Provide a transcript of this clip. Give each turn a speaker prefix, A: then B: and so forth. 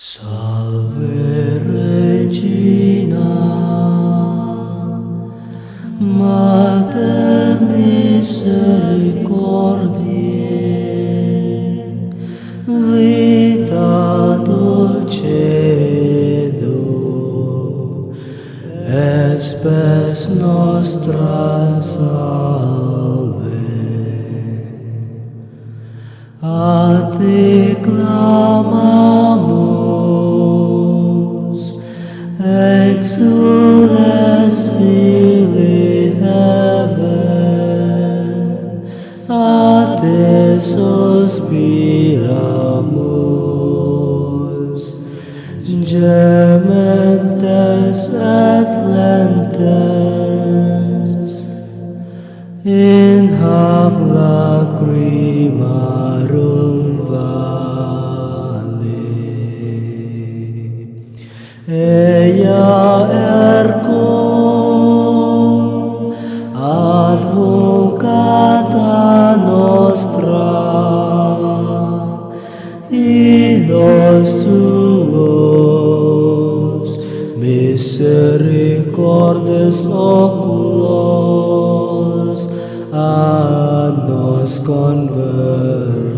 A: Salve Regina, Mater misericordiae, vita dulcedo, et spes nostra salve. A te clamamus, exules Filii Heaven, a te suspiramus, gementes et flentes, in hac lacrimarum vale. Ea ergo advocata nostra, illos tuos misericordes oculos ad nos convertit.